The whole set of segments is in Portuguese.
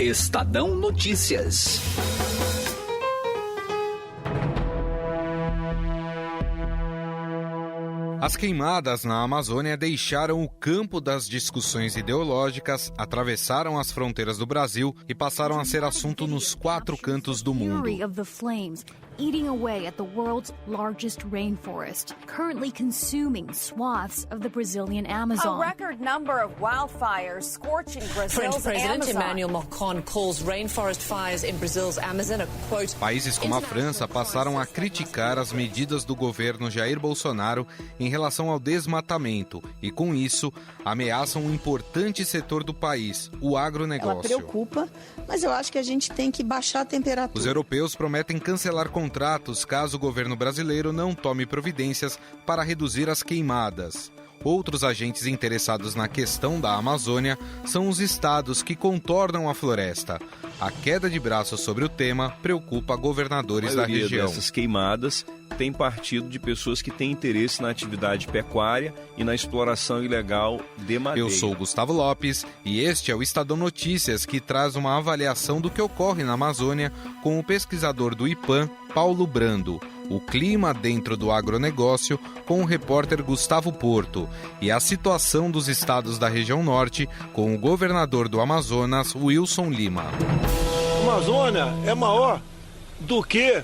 Estadão Notícias. As queimadas na Amazônia deixaram o campo das discussões ideológicas, atravessaram as fronteiras do Brasil e passaram a ser assunto nos 4 cantos do mundo. Eating away at the world's largest rainforest, currently consuming swaths of the Brazilian Amazon. A record number of wildfires scorching Brazil's French President Amazon. Emmanuel Macron calls rainforest fires in Brazil's Amazon a quote. Países como a França passaram a criticar as medidas do governo Jair Bolsonaro em relação ao desmatamento e, com isso, ameaçam um importante setor do país, o agronegócio. Ela preocupa, mas eu acho que a gente tem que baixar a temperatura. Os europeus prometem cancelar contratos caso o governo brasileiro não tome providências para reduzir as queimadas. Outros agentes interessados na questão da Amazônia são os estados que contornam a floresta. A queda de braços sobre o tema preocupa governadores da região. Essas queimadas tem partido de pessoas que têm interesse na atividade pecuária e na exploração ilegal de madeira. Eu sou Gustavo Lopes e este é o Estadão Notícias, que traz uma avaliação do que ocorre na Amazônia com o pesquisador do IPAM, Paulo Brando, o clima dentro do agronegócio com o repórter Gustavo Porto e a situação dos estados da região norte com o governador do Amazonas, Wilson Lima. A Amazônia é maior do que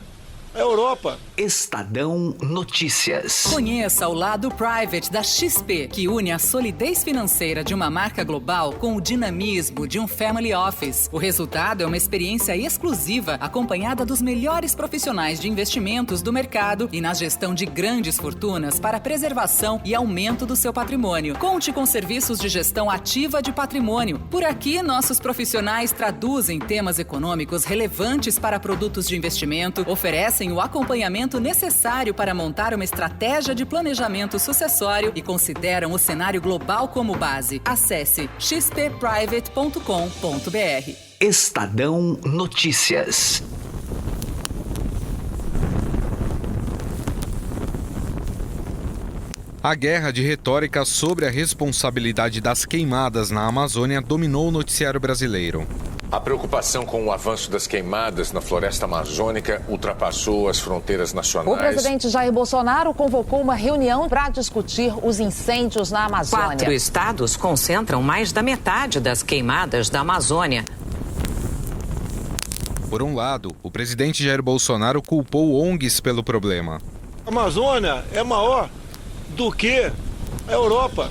a Europa. Estadão Notícias. Conheça o lado private da XP, que une a solidez financeira de uma marca global com o dinamismo de um family office. O resultado é uma experiência exclusiva, acompanhada dos melhores profissionais de investimentos do mercado e na gestão de grandes fortunas para preservação e aumento do seu patrimônio. Conte com serviços de gestão ativa de patrimônio. Por aqui, nossos profissionais traduzem temas econômicos relevantes para produtos de investimento, oferecem o acompanhamento necessário para montar uma estratégia de planejamento sucessório e consideram o cenário global como base. Acesse xpprivate.com.br. Estadão Notícias. A guerra de retórica sobre a responsabilidade das queimadas na Amazônia dominou o noticiário brasileiro. A preocupação com o avanço das queimadas na floresta amazônica ultrapassou as fronteiras nacionais. O presidente Jair Bolsonaro convocou uma reunião para discutir os incêndios na Amazônia. 4 estados concentram mais da metade das queimadas da Amazônia. Por um lado, o presidente Jair Bolsonaro culpou ONGs pelo problema. A Amazônia é maior do que a Europa.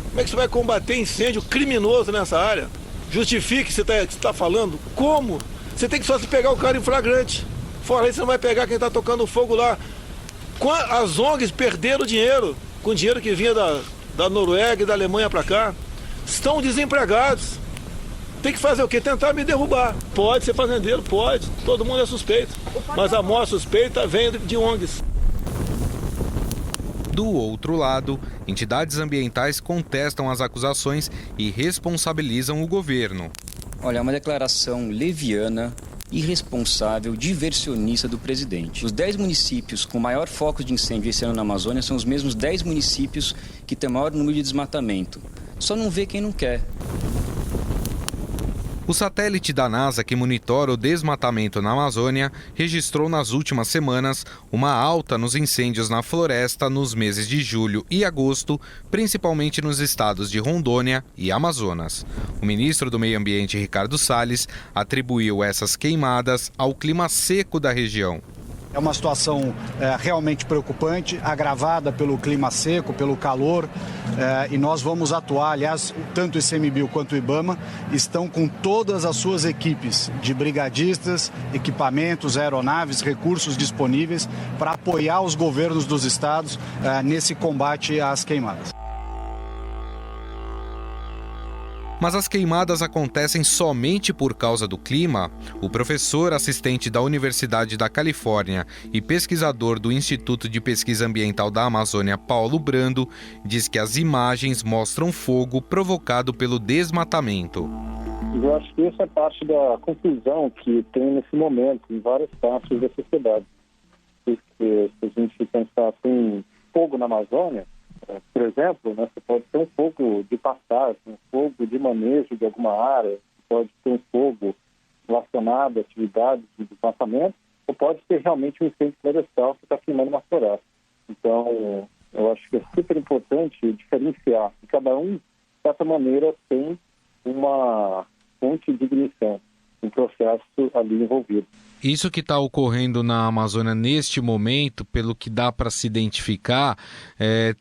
Como é que você vai combater incêndio criminoso nessa área? Justifique o que você está falando. Como? Você tem que só se pegar o cara em flagrante. Fora isso, você não vai pegar quem está tocando fogo lá. As ONGs perderam dinheiro, com dinheiro que vinha da Noruega e da Alemanha para cá. Estão desempregados. Tem que fazer o quê? Tentar me derrubar. Pode ser fazendeiro, pode. Todo mundo é suspeito. Mas a maior suspeita vem de ONGs. Do outro lado, entidades ambientais contestam as acusações e responsabilizam o governo. Olha, é uma declaração leviana, irresponsável, diversionista do presidente. Os 10 municípios com maior foco de incêndio esse ano na Amazônia são os mesmos 10 municípios que têm maior número de desmatamento. Só não vê quem não quer. O satélite da NASA que monitora o desmatamento na Amazônia registrou nas últimas semanas uma alta nos incêndios na floresta nos meses de julho e agosto, principalmente nos estados de Rondônia e Amazonas. O ministro do Meio Ambiente, Ricardo Salles, atribuiu essas queimadas ao clima seco da região. É uma situação realmente preocupante, agravada pelo clima seco, pelo calor, e nós vamos atuar, aliás, tanto o ICMBio quanto o IBAMA estão com todas as suas equipes de brigadistas, equipamentos, aeronaves, recursos disponíveis para apoiar os governos dos estados nesse combate às queimadas. Mas as queimadas acontecem somente por causa do clima? O professor assistente da Universidade da Califórnia e pesquisador do Instituto de Pesquisa Ambiental da Amazônia, Paulo Brando, diz que as imagens mostram fogo provocado pelo desmatamento. Eu acho que essa é parte da confusão que tem nesse momento em várias partes da sociedade. Porque se a gente pensar em fogo na Amazônia, por exemplo, né, você pode ter um fogo de passagem, um fogo de manejo de alguma área, pode ser um fogo relacionado a atividades de desmatamento, ou pode ser realmente um incêndio florestal que está queimando uma floresta. Então, eu acho que é super importante diferenciar que cada um, de certa maneira, tem uma fonte de ignição, um processo ali envolvido. Isso que está ocorrendo na Amazônia neste momento, pelo que dá para se identificar,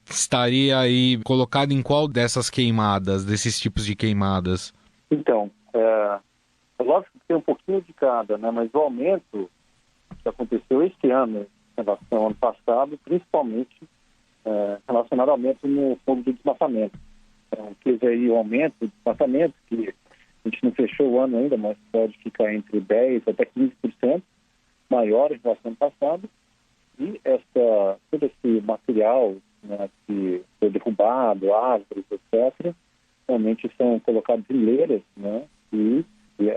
estaria aí colocado em qual dessas queimadas, desses tipos de queimadas? Então, é lógico que tem um pouquinho de cada, né? Mas o aumento que aconteceu este ano em relação ao ano passado, principalmente relacionado ao aumento no fogo de desmatamento. Então, teve aí o aumento do desmatamento, que a gente não fechou o ano ainda, mas pode ficar entre 10% até 15% maior em relação ao ano passado. E todo esse material, né, que foi derrubado, árvores, etc., realmente são colocados em leiras, né, e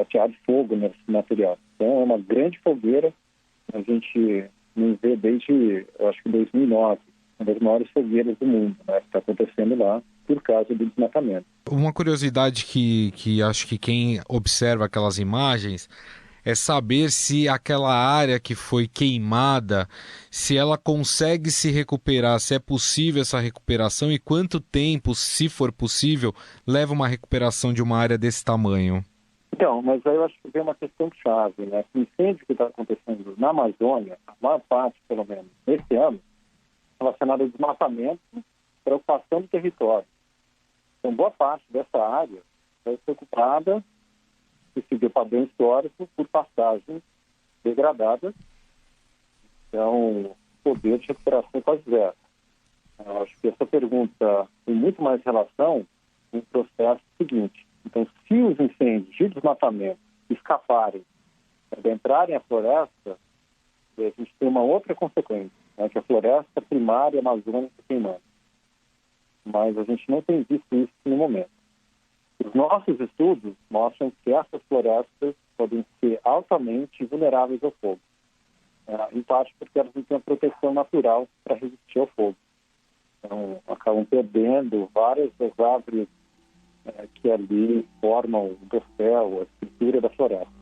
ateado fogo nesse material. Então é uma grande fogueira, a gente não vê desde, eu acho que 2009, uma das maiores fogueiras do mundo, né, que está acontecendo lá por causa do desmatamento. Uma curiosidade que acho que quem observa aquelas imagens é saber se aquela área que foi queimada, se ela consegue se recuperar, se é possível essa recuperação e quanto tempo, se for possível, leva uma recuperação de uma área desse tamanho. Então, mas aí eu acho que vem uma questão chave, né? O incêndio que está acontecendo na Amazônia, a maior parte, pelo menos, nesse ano, relacionado ao desmatamento para a ocupação do território. Então, boa parte dessa área vai ser ocupada, se seguir o padrão histórico, por passagens degradadas. Então, o poder de recuperação é quase zero. Eu acho que essa pergunta tem muito mais relação com o processo seguinte. Então, se os incêndios de desmatamento escaparem, adentrarem a floresta, a gente tem uma outra consequência, né, que a floresta primária amazônica queimando. Mas a gente não tem visto isso no momento. Os nossos estudos mostram que essas florestas podem ser altamente vulneráveis ao fogo, em parte porque elas não têm a proteção natural para resistir ao fogo. Então, acabam perdendo várias das árvores que ali formam o dossel, a estrutura da floresta.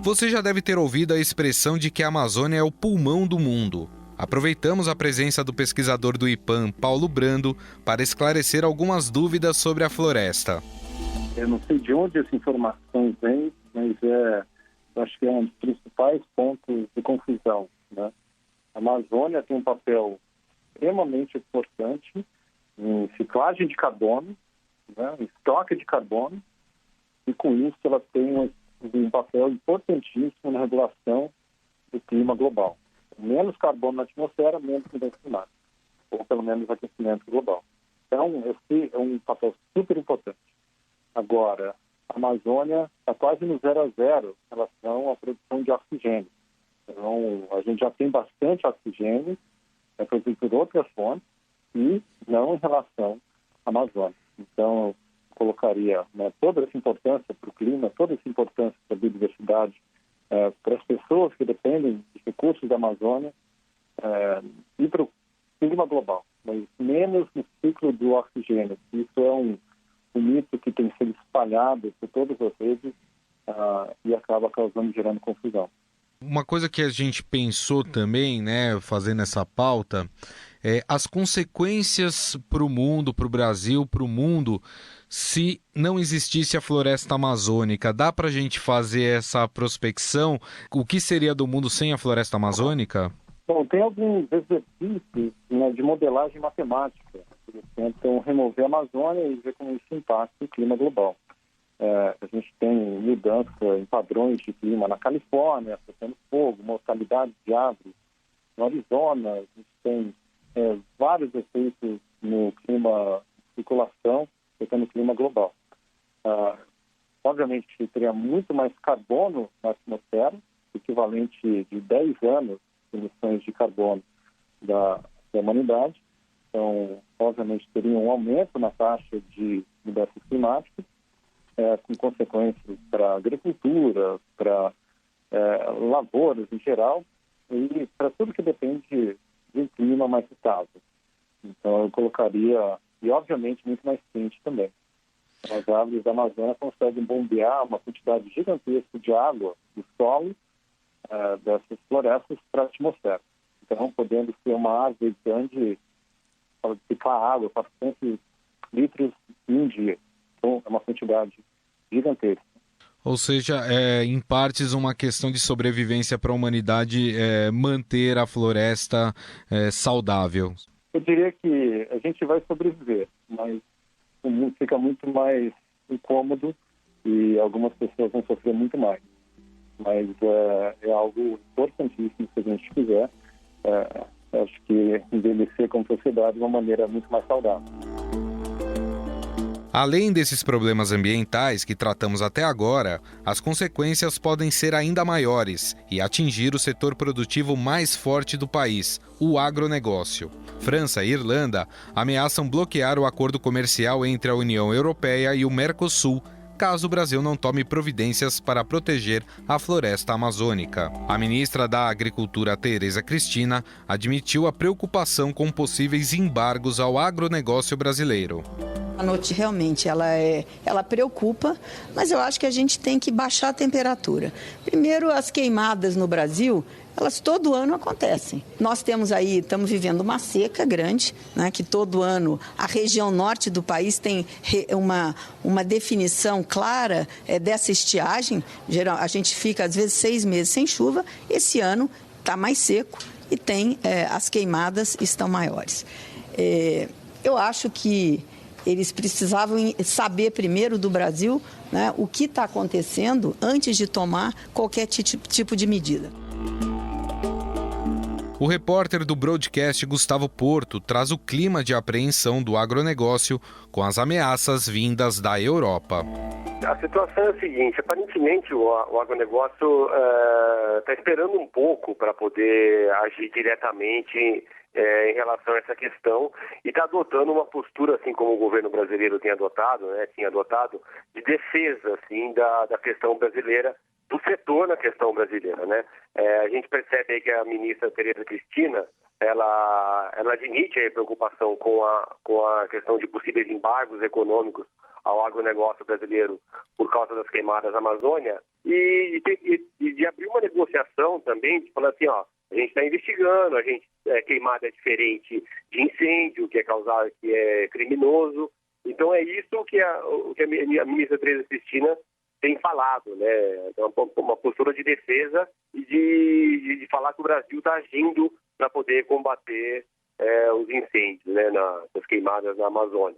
Você já deve ter ouvido a expressão de que a Amazônia é o pulmão do mundo. Aproveitamos a presença do pesquisador do IPAM, Paulo Brando, para esclarecer algumas dúvidas sobre a floresta. Eu não sei de onde essa informação vem, mas eu acho que é um dos principais pontos de confusão, né? A Amazônia tem um papel extremamente importante em ciclagem de carbono, né, em estoque de carbono, e com isso ela tem um papel importantíssimo na regulação do clima global. Menos carbono na atmosfera, menos mudança climática, ou pelo menos aquecimento global. Então, esse é um papel super importante. Agora, a Amazônia está quase no 0 a 0 em relação à produção de oxigênio. Então, a gente já tem bastante oxigênio, produzido por outras fontes, e não em relação à Amazônia. Então, eu colocaria, né, toda essa importância para o clima, toda essa importância para a biodiversidade, para as pessoas que dependem de recursos da Amazônia e para o clima global, mas menos no ciclo do oxigênio. Isso é um mito que tem sido espalhado por todas as redes e acaba gerando confusão. Uma coisa que a gente pensou também, né, fazendo essa pauta, as consequências para o mundo, para o Brasil, para o mundo, se não existisse a floresta amazônica. Dá para a gente fazer essa prospecção? O que seria do mundo sem a floresta amazônica? Bom, tem alguns exercícios, né, de modelagem matemática que tentam remover a Amazônia e ver como isso impacta o clima global. A gente tem mudança em padrões de clima na Califórnia, afetando fogo, mortalidade de aves. No Arizona, a gente tem vários efeitos no clima de circulação, afetando o clima global. Obviamente, teria muito mais carbono na atmosfera, equivalente de 10 anos de emissões de carbono da humanidade. Então, obviamente, teria um aumento na taxa de mudanças climáticas, com consequências para a agricultura, para lavouras em geral, e para tudo que depende de um clima mais estável. Então, eu colocaria, e obviamente muito mais quente também. As árvores da Amazônia conseguem bombear uma quantidade gigantesca de água do solo dessas florestas para a atmosfera. Então, podendo ser uma árvore grande, pode ficar água, 400 litros em um dia. Então, é uma quantidade gigantesca. Ou seja, em partes uma questão de sobrevivência para a humanidade manter a floresta saudável. Eu diria que a gente vai sobreviver, mas fica muito mais incômodo e algumas pessoas vão sofrer muito mais. Mas é algo importantíssimo se a gente quiser. Acho que envelhecer como sociedade de uma maneira muito mais saudável. Além desses problemas ambientais que tratamos até agora, as consequências podem ser ainda maiores e atingir o setor produtivo mais forte do país, o agronegócio. França e Irlanda ameaçam bloquear o acordo comercial entre a União Europeia e o Mercosul, caso o Brasil não tome providências para proteger a floresta amazônica. A ministra da Agricultura, Tereza Cristina, admitiu a preocupação com possíveis embargos ao agronegócio brasileiro. A notícia realmente ela preocupa, mas eu acho que a gente tem que baixar a temperatura. Primeiro, as queimadas no Brasil, elas todo ano acontecem. Nós estamos vivendo uma seca grande, né, que todo ano a região norte do país tem uma definição clara dessa estiagem. A gente fica, às vezes, 6 meses sem chuva. Esse ano está mais seco e as queimadas estão maiores. Eu acho que eles precisavam saber primeiro do Brasil, né, o que está acontecendo antes de tomar qualquer tipo de medida. O repórter do broadcast Gustavo Porto traz o clima de apreensão do agronegócio com as ameaças vindas da Europa. A situação é a seguinte: aparentemente o agronegócio está esperando um pouco para poder agir diretamente em relação a essa questão e está adotando uma postura, assim como o governo brasileiro tinha adotado, de defesa assim, da questão brasileira, do setor na questão brasileira, né? A gente percebe aí que a ministra Tereza Cristina, ela admite a preocupação com a questão de possíveis embargos econômicos ao agronegócio brasileiro por causa das queimadas na Amazônia e de abrir uma negociação também, de falar assim, a gente está investigando, queimada é diferente de incêndio, que é criminoso. Então é isso que a ministra Tereza Cristina tem falado, né? Uma postura de defesa e de falar que o Brasil está agindo para poder combater os incêndios, né, das queimadas na Amazônia.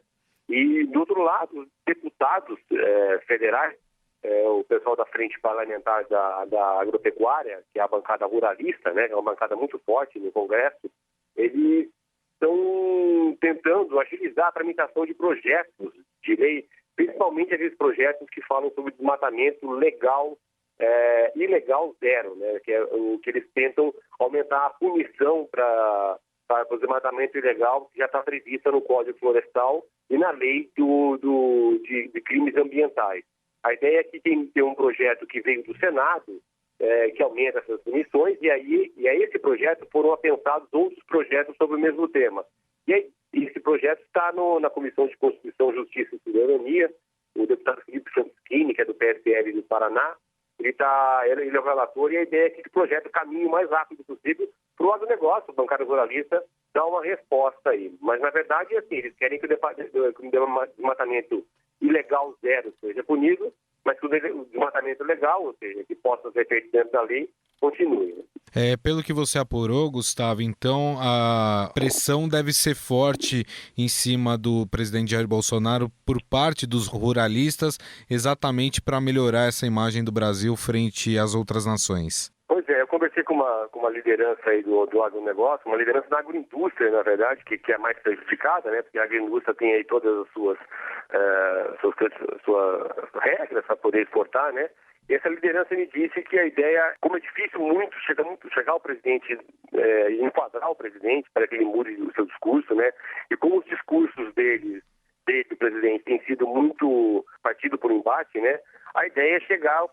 E, do outro lado, os deputados federais, o pessoal da Frente Parlamentar da Agropecuária, que é a bancada ruralista, né, é uma bancada muito forte no Congresso, eles estão tentando agilizar a tramitação de projetos de lei, principalmente aqueles projetos que falam sobre desmatamento legal, ilegal zero, né, que é o que eles tentam aumentar a punição para o desmatamento ilegal, que já está prevista no Código Florestal e na lei de crimes ambientais. A ideia é que tem um projeto que veio do Senado, que aumenta essas punições, e a esse projeto foram apensados outros projetos sobre o mesmo tema. E aí, esse projeto está na Comissão de Constituição, Justiça e Cidadania. O deputado Felipe Francisquini, que é do PSL do Paraná, ele é o relator, e a ideia é que esse projeto caminhe o mais rápido possível para o agronegócio, o bancário ruralista, dar uma resposta aí. Mas, na verdade, assim, eles querem que o desmatamento ilegal zero seja punido, mas que o desmatamento legal, ou seja, que possa ser feito dentro da lei, continue. Pelo que você apurou, Gustavo, então a pressão deve ser forte em cima do presidente Jair Bolsonaro por parte dos ruralistas, exatamente para melhorar essa imagem do Brasil frente às outras nações. Pois é, eu conversei com uma liderança aí do agronegócio, uma liderança da agroindústria, na verdade, que é mais prejudicada, né? Porque a agroindústria tem aí todas as suas regras para poder exportar, né? E essa liderança me disse que a ideia, como é difícil chegar ao presidente e enquadrar o presidente para que ele mude o seu discurso, né? E como os discursos dele, do presidente, têm sido muito partido por embate, né? A ideia é chegar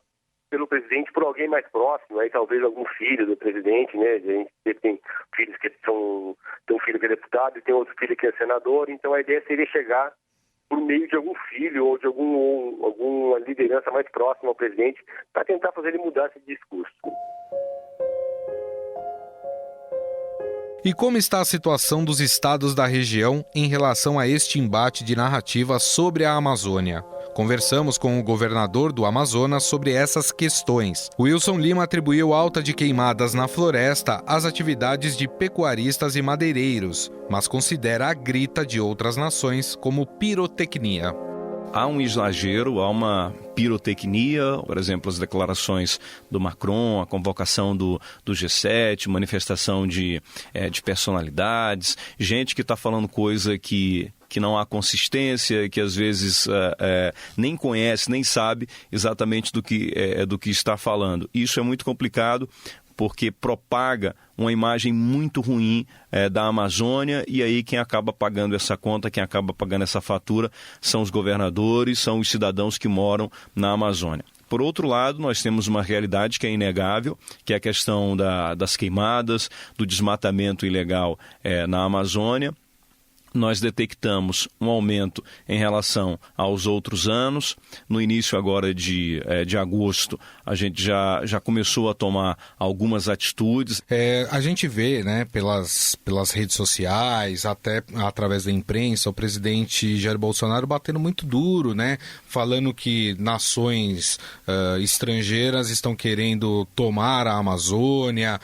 pelo presidente por alguém mais próximo, aí talvez algum filho do presidente, né? A gente tem filhos que tem um filho que é deputado e tem outro filho que é senador, então a ideia seria chegar por meio de algum filho ou de alguma liderança mais próxima ao presidente, para tentar fazer ele mudar esse discurso. E como está a situação dos estados da região em relação a este embate de narrativa sobre a Amazônia? Conversamos com o governador do Amazonas sobre essas questões. Wilson Lima atribuiu alta de queimadas na floresta às atividades de pecuaristas e madeireiros, mas considera a grita de outras nações como pirotecnia. Há um exagero, há uma pirotecnia, por exemplo, as declarações do Macron, a convocação do G7, manifestação de personalidades, gente que está falando coisa que não há consistência, que às vezes nem conhece, nem sabe exatamente do que está falando. Isso é muito complicado, porque propaga uma imagem muito ruim da Amazônia, e aí quem acaba pagando essa conta, quem acaba pagando essa fatura, são os governadores, são os cidadãos que moram na Amazônia. Por outro lado, nós temos uma realidade que é inegável, que é a questão das queimadas, do desmatamento ilegal na Amazônia. Nós detectamos um aumento em relação aos outros anos. No início agora de agosto, a gente já começou a tomar algumas atitudes. A gente vê, né, pelas redes sociais, até através da imprensa, o presidente Jair Bolsonaro batendo muito duro, né, falando que nações estrangeiras estão querendo tomar a Amazônia.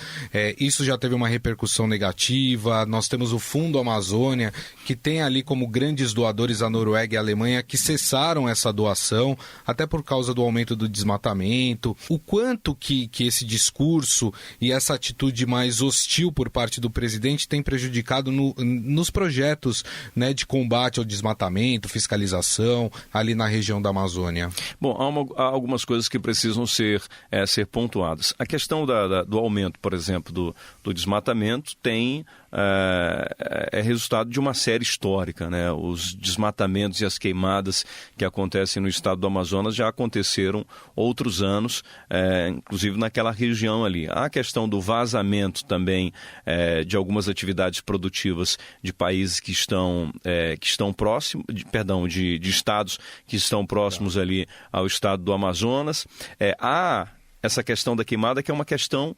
Isso já teve uma repercussão negativa. Nós temos o Fundo Amazônia, que tem ali como grandes doadores a Noruega e a Alemanha, que cessaram essa doação, até por causa do aumento do desmatamento. O quanto que esse discurso e essa atitude mais hostil por parte do presidente tem prejudicado nos projetos, né, de combate ao desmatamento, fiscalização, ali na região da Amazônia? Bom, há algumas coisas que precisam ser pontuadas. A questão do aumento, por exemplo, do desmatamento é resultado de uma série histórica, né? Os desmatamentos e as queimadas que acontecem no estado do Amazonas já aconteceram outros anos, inclusive naquela região ali. Há a questão do vazamento também de algumas atividades produtivas de países que estão próximos, de estados que estão próximos ali ao estado do Amazonas. Há essa questão da queimada, que é uma questão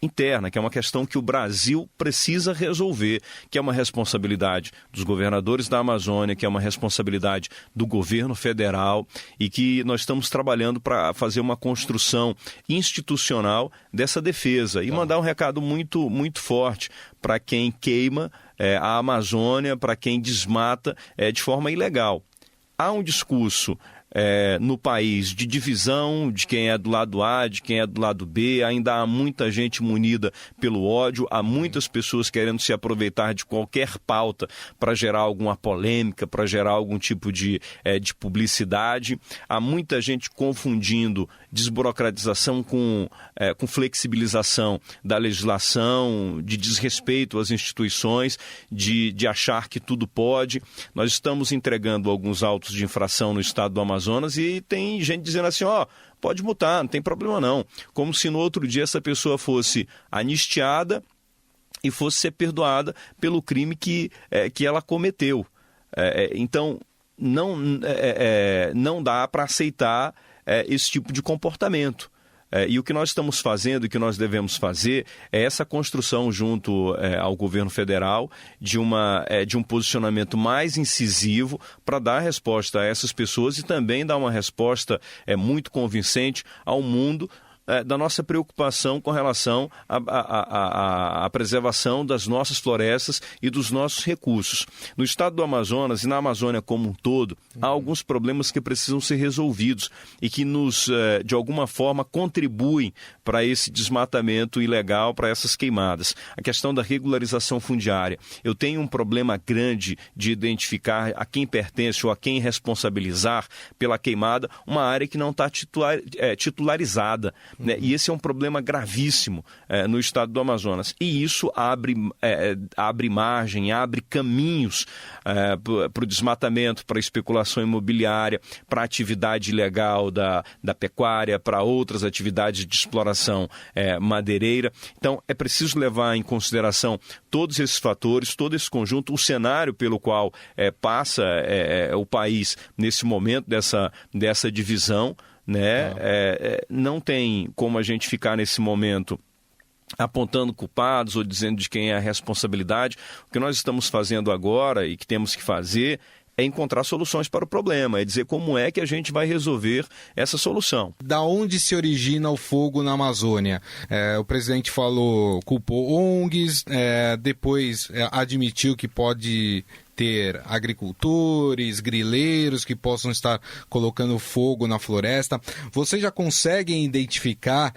interna, que é uma questão que o Brasil precisa resolver, que é uma responsabilidade dos governadores da Amazônia, que é uma responsabilidade do governo federal, e que nós estamos trabalhando para fazer uma construção institucional dessa defesa e mandar um recado muito, muito forte para quem queima a Amazônia, para quem desmata de forma ilegal. Há um discurso no país de divisão de quem é do lado A, de quem é do lado B. Ainda há muita gente munida pelo ódio, há muitas pessoas querendo se aproveitar de qualquer pauta para gerar alguma polêmica, para gerar algum tipo de publicidade. Há muita gente confundindo desburocratização com flexibilização da legislação, de desrespeito às instituições, de achar que tudo pode. Nós estamos entregando alguns autos de infração no estado do Amazonas e tem gente dizendo assim, pode multar, não tem problema não. Como se no outro dia essa pessoa fosse anistiada e fosse ser perdoada pelo crime que ela cometeu. Então, não dá para aceitar esse tipo de comportamento. E o que nós estamos fazendo, o que nós devemos fazer, é essa construção junto ao governo federal de um posicionamento mais incisivo para dar resposta a essas pessoas e também dar uma resposta muito convincente ao mundo da nossa preocupação com relação à preservação das nossas florestas e dos nossos recursos. No estado do Amazonas e na Amazônia como um todo, há alguns problemas que precisam ser resolvidos e que de alguma forma, contribuem para esse desmatamento ilegal, para essas queimadas. A questão da regularização fundiária. Eu tenho um problema grande de identificar a quem pertence ou a quem responsabilizar pela queimada uma área que não está titularizada. né? E esse é um problema gravíssimo no estado do Amazonas. E isso abre margem, abre caminhos para o desmatamento, para a especulação imobiliária, para a atividade ilegal da pecuária, para outras atividades de exploração madeireira. Então, é preciso levar em consideração todos esses fatores, todo esse conjunto, o cenário pelo qual passa o país nesse momento dessa divisão, né? Não tem como a gente ficar nesse momento apontando culpados ou dizendo de quem é a responsabilidade. O que nós estamos fazendo agora e que temos que fazer é encontrar soluções para o problema, é dizer como é que a gente vai resolver essa solução. Da onde se origina o fogo na Amazônia? O presidente culpou ONGs, depois admitiu que pode ter agricultores, grileiros que possam estar colocando fogo na floresta. Vocês já conseguem identificar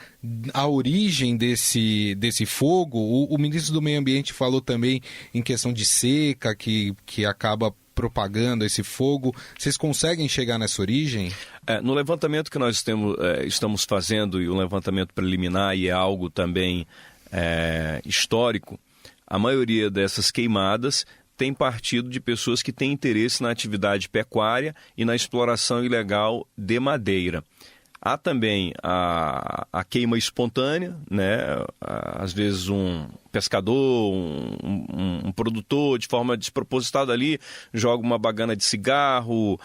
a origem desse fogo? O ministro do Meio Ambiente falou também em questão de seca, que acaba propagando esse fogo. Vocês conseguem chegar nessa origem? No levantamento que nós estamos fazendo, e um levantamento preliminar, e é algo também histórico, a maioria dessas queimadas tem partido de pessoas que têm interesse na atividade pecuária e na exploração ilegal de madeira. Há também a queima espontânea, né? Às vezes um pescador, um produtor, de forma despropositada ali, joga uma bagana de cigarro,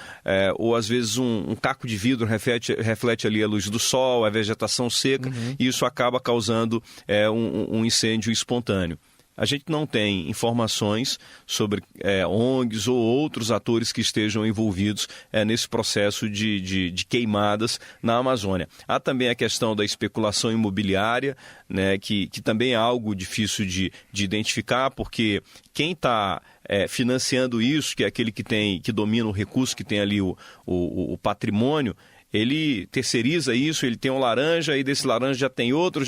ou às vezes um caco de vidro reflete ali a luz do sol, a vegetação seca, e isso acaba causando um incêndio espontâneo. A gente não tem informações sobre ONGs ou outros atores que estejam envolvidos nesse processo de queimadas na Amazônia. Há também a questão da especulação imobiliária, né, que também é algo difícil de identificar, porque quem está financiando isso, que é aquele que domina o recurso, que tem ali o patrimônio, ele terceiriza isso, ele tem um laranja, e desse laranja já tem outro,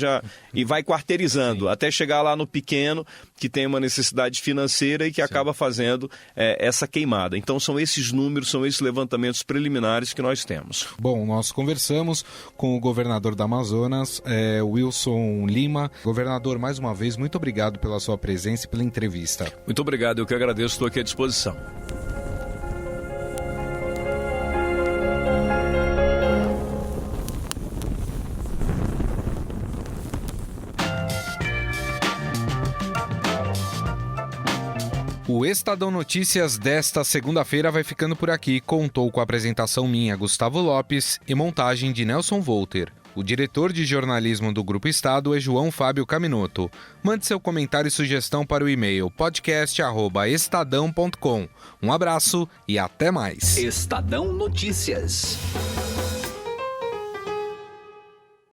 e vai quarteirizando, até chegar lá no pequeno, que tem uma necessidade financeira e que acaba fazendo essa queimada. Então são esses números, são esses levantamentos preliminares que nós temos. Bom, nós conversamos com o governador do Amazonas, Wilson Lima. Governador, mais uma vez, muito obrigado pela sua presença e pela entrevista. Muito obrigado, eu que agradeço, estou aqui à disposição. O Estadão Notícias desta segunda-feira vai ficando por aqui. Contou com a apresentação minha, Gustavo Lopes, e montagem de Nelson Volter. O diretor de jornalismo do Grupo Estado é João Fábio Caminoto. Mande seu comentário e sugestão para o e-mail podcast@estadão.com. Um abraço e até mais. Estadão Notícias.